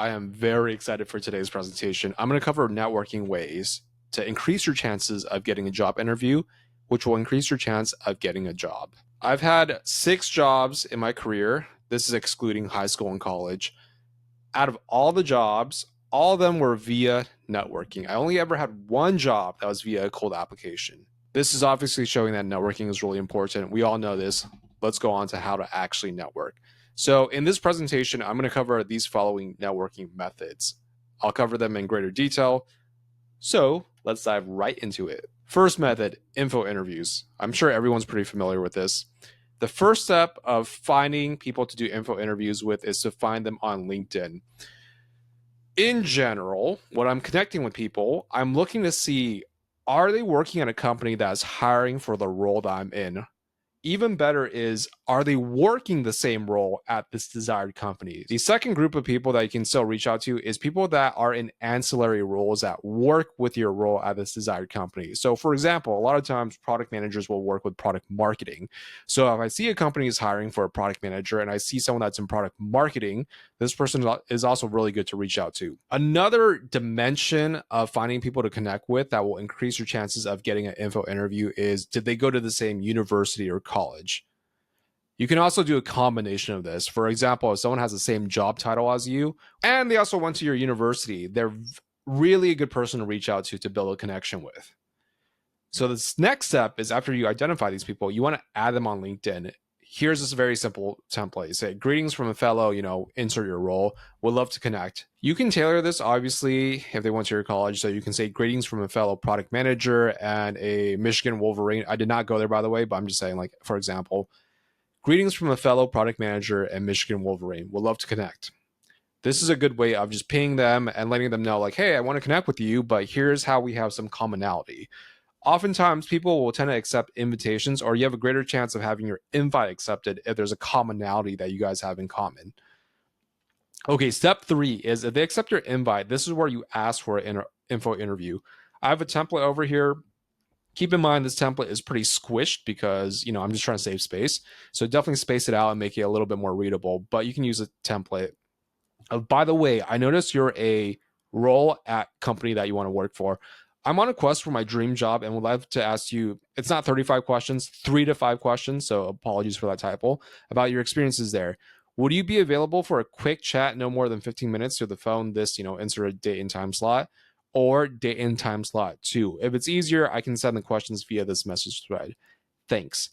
I am very excited for today's presentation. I'm going to cover networking ways to increase your chances of getting a job interview, which will increase your chance of getting a job. I've had 6 jobs in my career. This is excluding high school and college. Out of all the jobs, all of them were via networking. I only ever had one job that was via a cold application. This is obviously showing that networking is really important. We all know this. Let's go on to how to actually network. So in this presentation, I'm going to cover these following networking methods. I'll cover them in greater detail. So let's dive right into it. First method, info interviews. I'm sure everyone's pretty familiar with this. The first step of finding people to do info interviews with is to find them on LinkedIn. In general, when I'm connecting with people, I'm looking to see, are they working at a company that's hiring for the role that I'm in? Even better is, are they working the same role at this desired company? The second group of people that you can still reach out to is people that are in ancillary roles that work with your role at this desired company. So for example, a lot of times product managers will work with product marketing. So if I see a company is hiring for a product manager and I see someone that's in product marketing, this person is also really good to reach out to. Another dimension of finding people to connect with that will increase your chances of getting an info interview is, did they go to the same university or college? You can also do a combination of this. For example, if someone has the same job title as you and they also went to your university, they're really a good person to reach out to build a connection with. So this next step is, after you identify these people, you want to add them on LinkedIn. Here's this very simple template. Say, greetings from a fellow, insert your role. Would love to connect. You can tailor this, obviously, if they went to your college. So you can say, greetings from a fellow product manager and a Michigan Wolverine. I did not go there, by the way, but I'm just saying, like, for example, greetings from a fellow product manager and Michigan Wolverine. Would love to connect. This is a good way of just pinging them and letting them know, like, hey, I want to connect with you, but here's how we have some commonality. Oftentimes, people will tend to accept invitations, or you have a greater chance of having your invite accepted if there's a commonality that you guys have in common. Okay, step 3 is, if they accept your invite, this is where you ask for an info interview. I have a template over here. Keep in mind, this template is pretty squished because, I'm just trying to save space. So definitely space it out and make it a little bit more readable, but you can use a template. By the way, I noticed you're a role at company that you want to work for. I'm on a quest for my dream job and would love to ask you, it's not 35 questions, 3 to 5 questions, so apologies for that typo, about your experiences there. Would you be available for a quick chat, no more than 15 minutes through the phone, this, insert a date and time slot, or date and time slot 2? If it's easier, I can send the questions via this message thread. Thanks.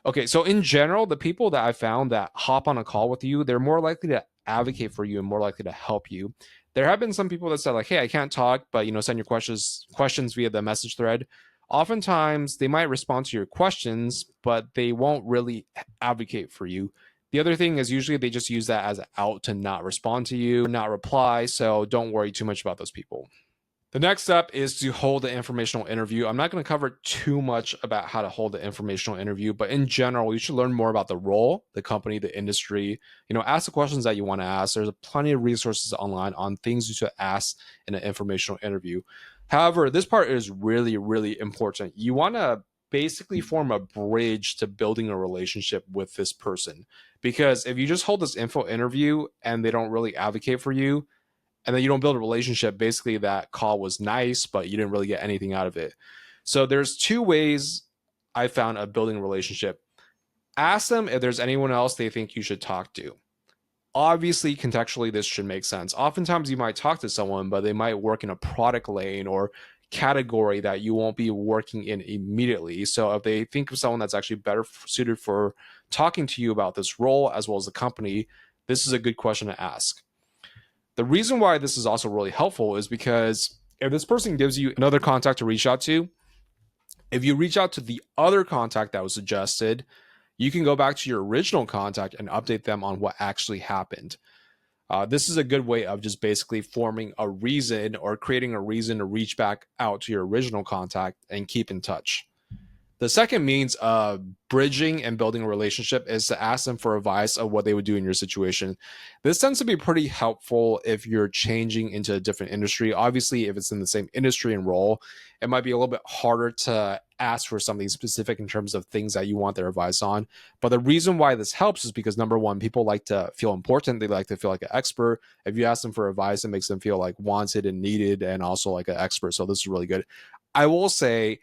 Okay, so in general, the people that I found that hop on a call with you, they're more likely to advocate for you and more likely to help you. There have been some people that said, like, hey, I can't talk, but send your questions via the message thread. Oftentimes they might respond to your questions, but they won't really advocate for you. The other thing is, usually they just use that as an out to not respond to you, not reply. So don't worry too much about those people. The next step is to hold an informational interview. I'm not going to cover too much about how to hold an informational interview, but in general, you should learn more about the role, the company, the industry. Ask the questions that you want to ask. There's plenty of resources online on things you should ask in an informational interview. However, this part is really, really important. You want to basically form a bridge to building a relationship with this person, because if you just hold this info interview and they don't really advocate for you, and then you don't build a relationship, basically that call was nice, but you didn't really get anything out of it. So there's 2 ways I found of building a relationship. Ask them if there's anyone else they think you should talk to. Obviously, contextually, this should make sense. Oftentimes you might talk to someone, but they might work in a product lane or category that you won't be working in immediately. So if they think of someone that's actually better suited for talking to you about this role as well as the company, this is a good question to ask. The reason why this is also really helpful is because if this person gives you another contact to reach out to, if you reach out to the other contact that was suggested, you can go back to your original contact and update them on what actually happened. This is a good way of just basically forming a reason or creating a reason to reach back out to your original contact and keep in touch. The second means of bridging and building a relationship is to ask them for advice of what they would do in your situation. This tends to be pretty helpful if you're changing into a different industry. Obviously, if it's in the same industry and role, it might be a little bit harder to ask for something specific in terms of things that you want their advice on. But the reason why this helps is because number one, people like to feel important. They like to feel like an expert. If you ask them for advice, it makes them feel like wanted and needed and also like an expert. So this is really good. I will say,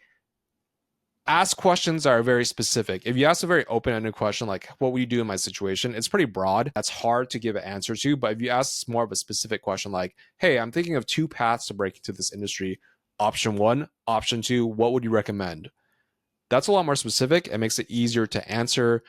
ask questions that are very specific. If you ask a very open-ended question like what would you do in my situation, it's pretty broad. That's hard to give an answer to. But if you ask more of a specific question like, hey, I'm thinking of two paths to break into this industry. Option one, option two, what would you recommend? That's a lot more specific. It makes it easier to answer.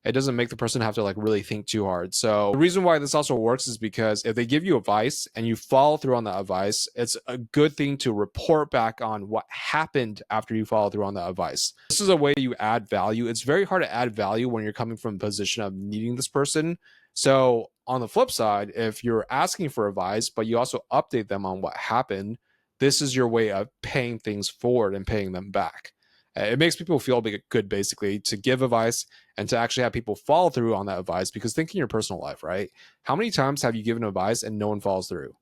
It doesn't make the person have to like really think too hard. So the reason why this also works is because if they give you advice and you follow through on that advice, it's a good thing to report back on what happened after you follow through on that advice. This is a way you add value. It's very hard to add value when you're coming from a position of needing this person. So on the flip side, if you're asking for advice, but you also update them on what happened, this is your way of paying things forward and paying them back. It makes people feel good, basically, to give advice and to actually have people follow through on that advice. Because think in your personal life, right? How many times have you given advice and no one follows through?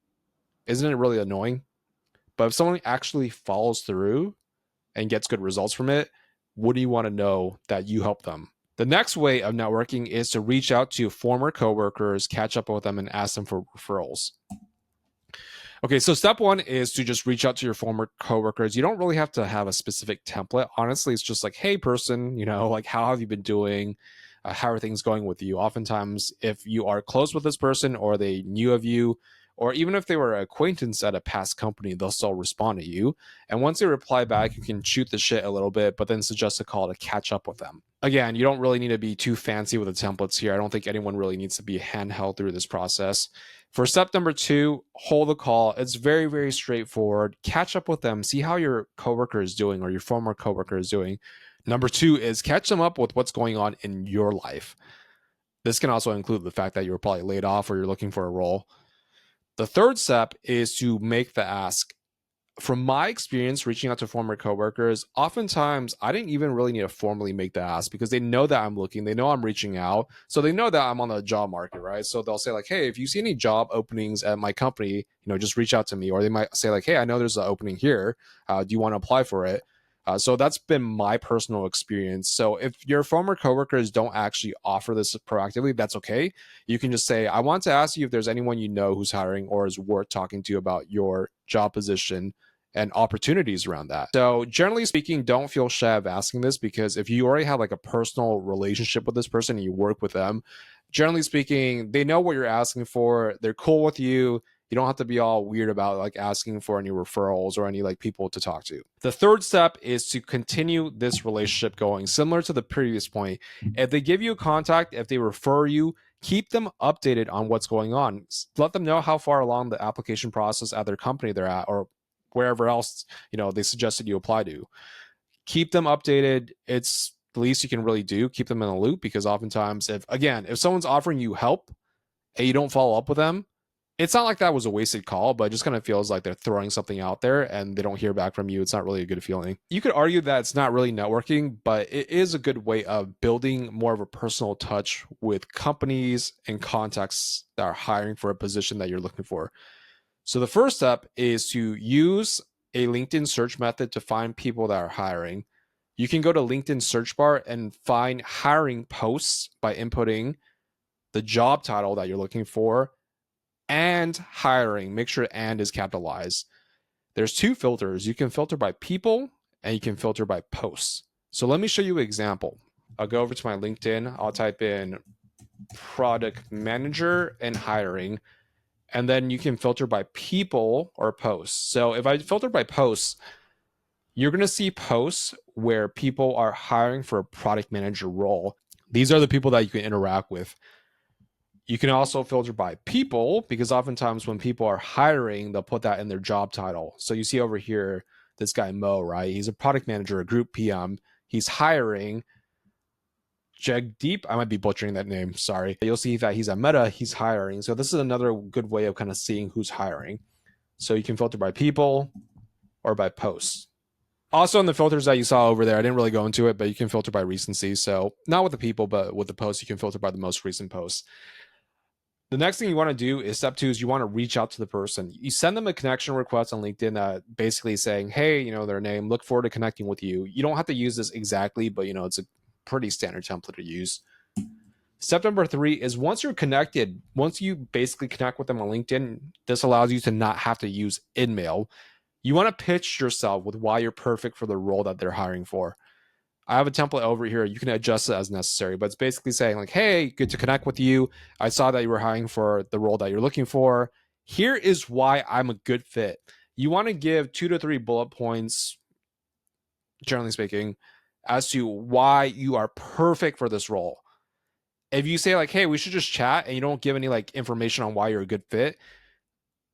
Isn't it really annoying? But if someone actually follows through and gets good results from it, what do you want to know that you help them? The next way of networking is to reach out to former coworkers, catch up with them, and ask them for referrals. Okay, so step one is to just reach out to your former coworkers. You don't really have to have a specific template. Honestly, it's just like, hey, person, like, how have you been doing? How are things going with you? Oftentimes, if you are close with this person or they knew of you, or even if they were an acquaintance at a past company, they'll still respond to you. And once they reply back, you can shoot the shit a little bit, but then suggest a call to catch up with them. Again, you don't really need to be too fancy with the templates here. I don't think anyone really needs to be handheld through this process. For step number two, hold a call. It's very, very straightforward. Catch up with them. See how your coworker is doing or your former coworker is doing. Number two is catch them up with what's going on in your life. This can also include the fact that you were probably laid off or you're looking for a role. The third step is to make the ask. From my experience reaching out to former coworkers, oftentimes I didn't even really need to formally make the ask because they know that I'm looking, they know I'm reaching out, so they know that I'm on the job market, right? So they'll say like, hey, if you see any job openings at my company, just reach out to me. Or they might say like, hey, I know there's an opening here. Do you want to apply for it? So that's been my personal experience. So if your former coworkers don't actually offer this proactively, that's okay. You can just say, I want to ask you if there's anyone you know who's hiring or is worth talking to about your job position and opportunities around that. So generally speaking, don't feel shy of asking this because if you already have like a personal relationship with this person and you work with them, generally speaking, they know what you're asking for. They're cool with you. You don't have to be all weird about like asking for any referrals or any like people to talk to. The third step is to continue this relationship going. Similar to the previous point, if they give you a contact, if they refer you, keep them updated on what's going on. Let them know how far along the application process at their company they're at or wherever else they suggested you apply to. Keep them updated. It's the least you can really do. Keep them in the loop because oftentimes if someone's offering you help and you don't follow up with them, it's not like that was a wasted call, but it just kind of feels like they're throwing something out there and they don't hear back from you. It's not really a good feeling. You could argue that it's not really networking, but it is a good way of building more of a personal touch with companies and contacts that are hiring for a position that you're looking for. So the first step is to use a LinkedIn search method to find people that are hiring. You can go to LinkedIn search bar and find hiring posts by inputting the job title that you're looking for and hiring. Make sure and is capitalized. There's two filters. You can filter by people and you can filter by posts. So let me show you an example. I'll go over to my LinkedIn. I'll type in product manager and hiring. And then you can filter by people or posts. So if I filter by posts, you're going to see posts where people are hiring for a product manager role. These are the people that you can interact with. You can also filter by people because oftentimes when people are hiring, they'll put that in their job title. So you see over here, this guy Mo, right? He's a product manager, a group PM. He's hiring. Jagdeep, I might be butchering that name, sorry. You'll see that he's at Meta, he's hiring. So this is another good way of kind of seeing who's hiring. So you can filter by people or by posts. Also, in the filters that you saw over there, I didn't really go into it, but you can filter by recency. So not with the people, but with the posts, you can filter by the most recent posts. The next thing you want to do is step 2 is you want to reach out to the person. You send them a connection request on LinkedIn that basically saying, hey, their name, look forward to connecting with you. You don't have to use this exactly, but it's a pretty standard template to use. Step number 3 is once you're connected, once you basically connect with them on LinkedIn, this allows you to not have to use InMail. You want to pitch yourself with why you're perfect for the role that they're hiring for. I have a template over here. You can adjust it as necessary, but it's basically saying like, hey, good to connect with you. I saw that you were hiring for the role that you're looking for. Here is why I'm a good fit. You want to give 2 to 3 bullet points, generally speaking, as to why you are perfect for this role. If you say like, hey, we should just chat, and you don't give any like information on why you're a good fit,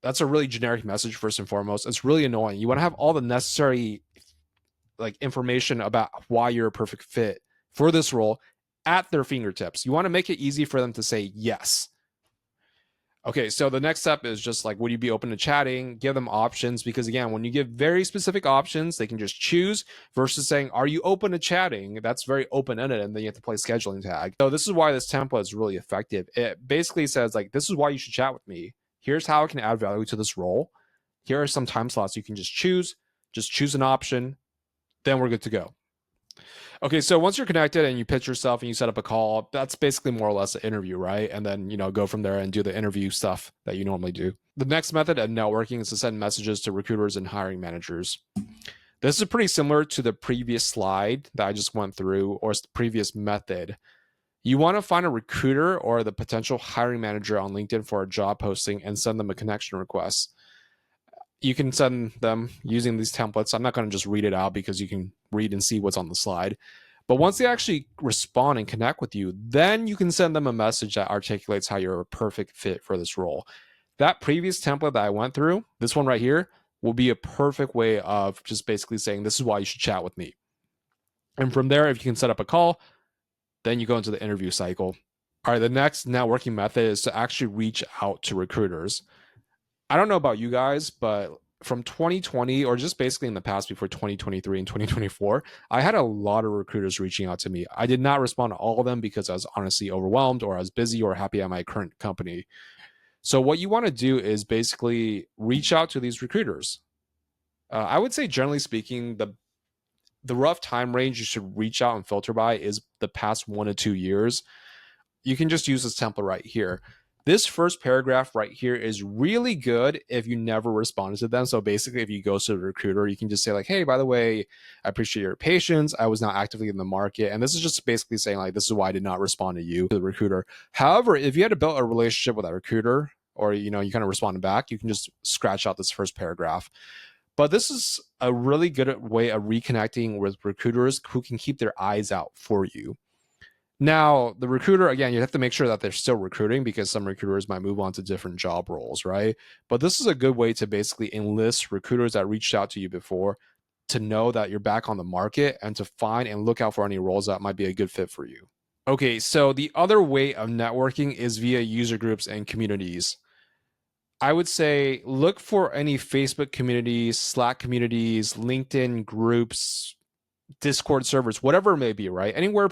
that's a really generic message first and foremost. It's really annoying. You want to have all the necessary like information about why you're a perfect fit for this role at their fingertips. You want to make it easy for them to say yes. Okay, so the next step is just like, would you be open to chatting? Give them options, because again, when you give very specific options, they can just choose versus saying, are you open to chatting? That's very open-ended, and then you have to play scheduling tag. So this is why this template is really effective. It basically says like, this is why you should chat with me. Here's how I can add value to this role. Here are some time slots you can just choose an option, then we're good to go. Okay, so once you're connected and you pitch yourself and you set up a call, that's basically more or less an interview, right? And then, go from there and do the interview stuff that you normally do. The next method of networking is to send messages to recruiters and hiring managers. This is pretty similar to the previous slide that I just went through, or the previous method. You want to find a recruiter or the potential hiring manager on LinkedIn for a job posting and send them a connection request. You can send them using these templates. I'm not going to just read it out because you can read and see what's on the slide. But once they actually respond and connect with you, then you can send them a message that articulates how you're a perfect fit for this role. That previous template that I went through, this one right here, will be a perfect way of just basically saying, this is why you should chat with me. And from there, if you can set up a call, then you go into the interview cycle. All right, the next networking method is to actually reach out to recruiters. I don't know about you guys, but from 2020, or just basically in the past before 2023 and 2024, I had a lot of recruiters reaching out to me. I did not respond to all of them because I was honestly overwhelmed, or I was busy, or happy at my current company. So what you want to do is basically reach out to these recruiters. I would say, generally speaking, the rough time range you should reach out and filter by is the past 1 to 2 years. You can just use this template right here. This first paragraph right here is really good if you never responded to them. So basically, if you go to the recruiter, you can just say like, hey, by the way, I appreciate your patience. I was not actively in the market. And this is just basically saying like, this is why I did not respond to you, to the recruiter. However, if you had to build a relationship with that recruiter, or, you kind of responded back, you can just scratch out this first paragraph. But this is a really good way of reconnecting with recruiters who can keep their eyes out for you. Now, the recruiter, again, you have to make sure that they're still recruiting, because some recruiters might move on to different job roles, right? But this is a good way to basically enlist recruiters that reached out to you before to know that you're back on the market and to find and look out for any roles that might be a good fit for you. Okay, so the other way of networking is via user groups and communities. I would say look for any Facebook communities, Slack communities, LinkedIn groups, Discord servers, whatever it may be, right? Anywhere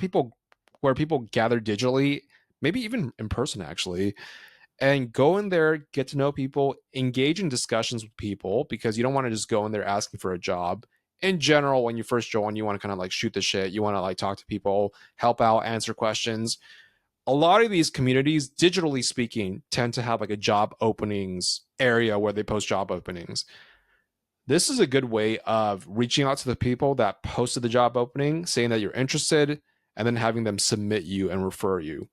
where people gather digitally, maybe even in person actually, and go in there, get to know people, engage in discussions with people, because you don't want to just go in there asking for a job. In general, when you first join, you want to kind of like shoot the shit. You want to like talk to people, help out, answer questions. A lot of these communities, digitally speaking, tend to have like a job openings area where they post job openings. This is a good way of reaching out to the people that posted the job opening, saying that you're interested, and then having them submit you and refer you.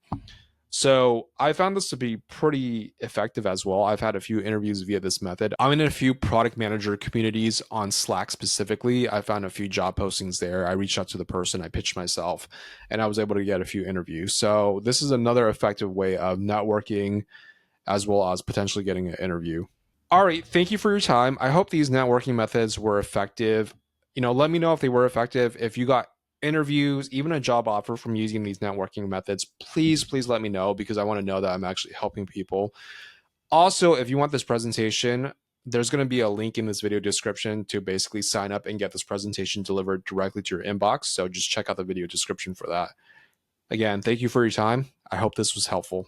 So I found this to be pretty effective as well. I've had a few interviews via this method. I'm in a few product manager communities on Slack specifically. I found a few job postings there. I reached out to the person, I pitched myself, and I was able to get a few interviews. So this is another effective way of networking, as well as potentially getting an interview. All right, thank you for your time. I hope these networking methods were effective. Let me know if they were effective. If you got interviews, even a job offer from using these networking methods, please let me know, because I want to know that I'm actually helping people. Also, if you want this presentation, There's going to be a link in this video description to basically sign up and get this presentation delivered directly to your inbox. So just check out the video description for that. Again, thank you for your time. I hope this was helpful.